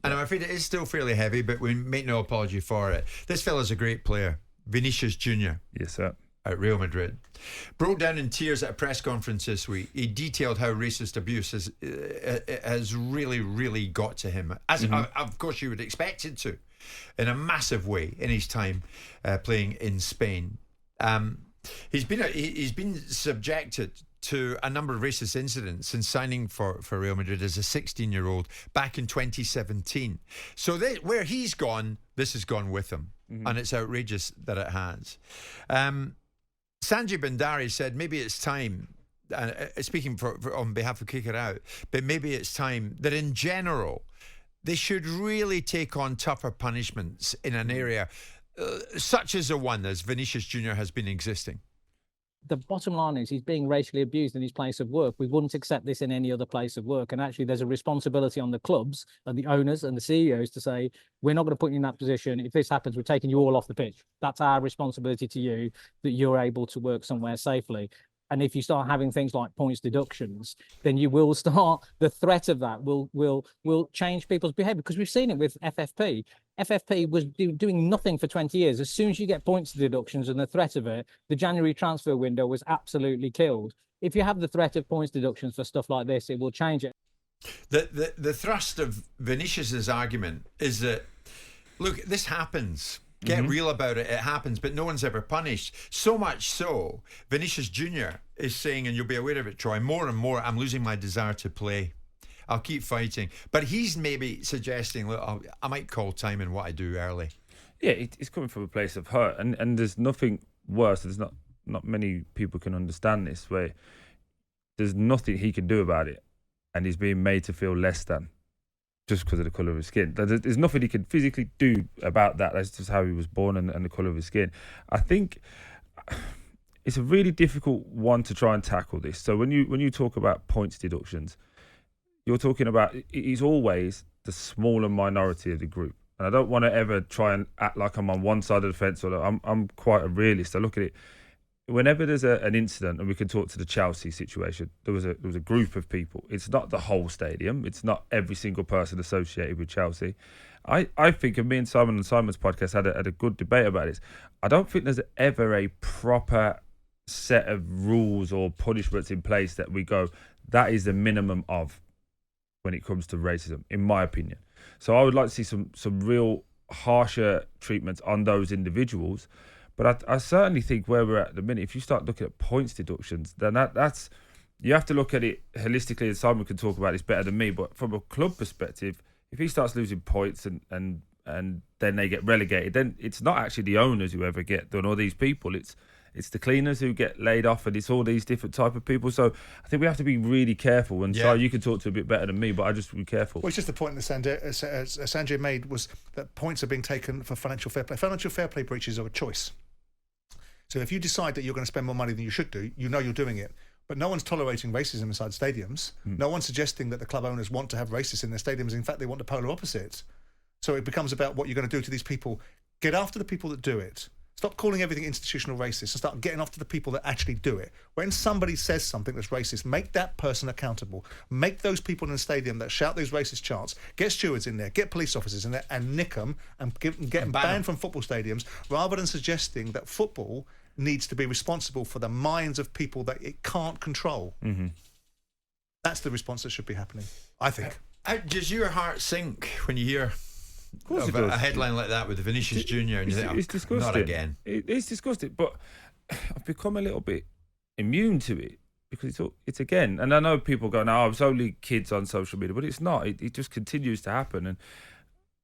And I'm afraid it is still fairly heavy, but we make no apology for it. This fella's a great player, Vinicius Jr. Yes, sir. At Real Madrid. Broke down in tears at a press conference this week. He detailed how racist abuse has really, really got to him, as of course you would expect it to, in a massive way in his time playing in Spain. He's been subjected to a number of racist incidents since signing for Real Madrid as a 16-year-old back in 2017. So where he's gone, this has gone with him. And it's outrageous that it has. Sanjay Bandari said maybe it's time, speaking on behalf of Kick It Out, but maybe it's time that in general they should really take on tougher punishments in an area such as the one as Vinicius Jr has been existing. The bottom line is he's being racially abused in his place of work. We wouldn't accept this in any other place of work. And actually, there's a responsibility on the clubs and the owners and the CEOs to say, we're not going to put you in that position. If this happens, we're taking you all off the pitch. That's our responsibility to you, that you're able to work somewhere safely. And if you start having things like points deductions, then you will start, the threat of that will change people's behaviour, because we've seen it with FFP. FFP was doing nothing for 20 years. As soon as you get points deductions and the threat of it, the January transfer window was absolutely killed. If you have the threat of points deductions for stuff like this, it will change it. The thrust of Vinicius's argument is that, look, this happens. Get real about it. It happens, but no one's ever punished. So much so, Vinicius Jr is saying, and you'll be aware of it, Troy, more and more, I'm losing my desire to play. I'll keep fighting. But he's maybe suggesting, look, I might call time in what I do early. Yeah, it's coming from a place of hurt, and there's nothing worse. There's not many people can understand this, where there's nothing he can do about it, and he's being made to feel less than, just because of the colour of his skin. There's nothing he can physically do about that. That's just how he was born and the colour of his skin. I think it's a really difficult one to try and tackle this. So when you talk about points deductions, you're talking about, he's always the smaller minority of the group. And I don't want to ever try and act like I'm on one side of the fence, or I'm quite a realist. I look at it, whenever there's an incident, and we can talk to the Chelsea situation, there was a group of people. It's not the whole stadium. It's not every single person associated with Chelsea. I think, and me and Simon and Simon's podcast had a good debate about this. I don't think there's ever a proper set of rules or punishments in place that we go, that is the minimum of when it comes to racism, in my opinion. So I would like to see some real harsher treatments on those individuals. But I certainly think where we're at the minute, if you start looking at points deductions, then that's, you have to look at it holistically, and Simon can talk about this better than me, but from a club perspective, if he starts losing points and then they get relegated, then it's not actually the owners who ever get done, or these people, it's the cleaners who get laid off, and it's all these different type of people. So I think we have to be really careful. And so you can talk to a bit better than me, but I just be careful. Well, it's just the point that Sanjay made, was that points are being taken for financial fair play. Financial fair play breaches are a choice. So if you decide that you're going to spend more money than you should do, you know you're doing it. But no one's tolerating racism inside stadiums. No one's suggesting that the club owners want to have racists in their stadiums. In fact, they want the polar opposite. So it becomes about what you're going to do to these people. Get after the people that do it. Stop calling everything institutional racist and start getting after the people that actually do it. When somebody says something that's racist, make that person accountable. Make those people in the stadium that shout those racist chants, get stewards in there, get police officers in there, and nick them and get them banned from football stadiums, rather than suggesting that football needs to be responsible for the minds of people that it can't control. That's the response that should be happening, I think. Does your heart sink when you hear a headline like that with Vinicius Jr. and you think, it's disgusting. Not again? It's disgusting, but I've become a little bit immune to it, because it's again, and I know people go, no, it's only kids on social media, but it's not. It just continues to happen. And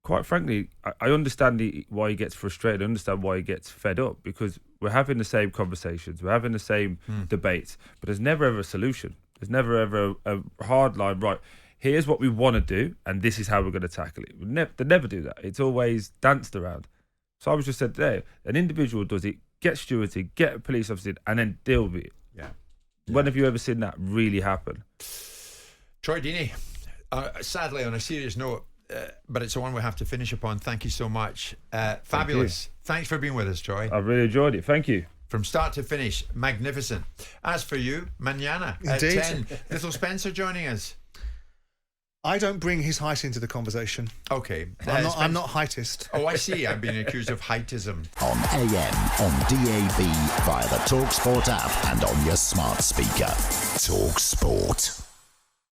quite frankly, I understand why he gets frustrated. I understand why he gets fed up, because we're having the same conversations, we're having the same debates, but there's never ever a solution. There's never ever a hard line, right? Here's what we want to do, and this is how we're going to tackle it. They never do that. It's always danced around. So I was just said there, an individual does it, get stewards in, get a police officer in, and then deal with it. Yeah. When have you ever seen that really happen? Troy Deeney, sadly on a serious note, but it's the one we have to finish upon. Thank you so much. Fabulous. Thanks for being with us, Troy. I really enjoyed it. Thank you. From start to finish, magnificent. As for you, mañana at 10, Little Spencer joining us. I don't bring his height into the conversation. Okay. I'm not heightist. Oh, I see. I'm being accused of heightism. On AM, on DAB, via the talkSPORT app and on your smart speaker. talkSPORT.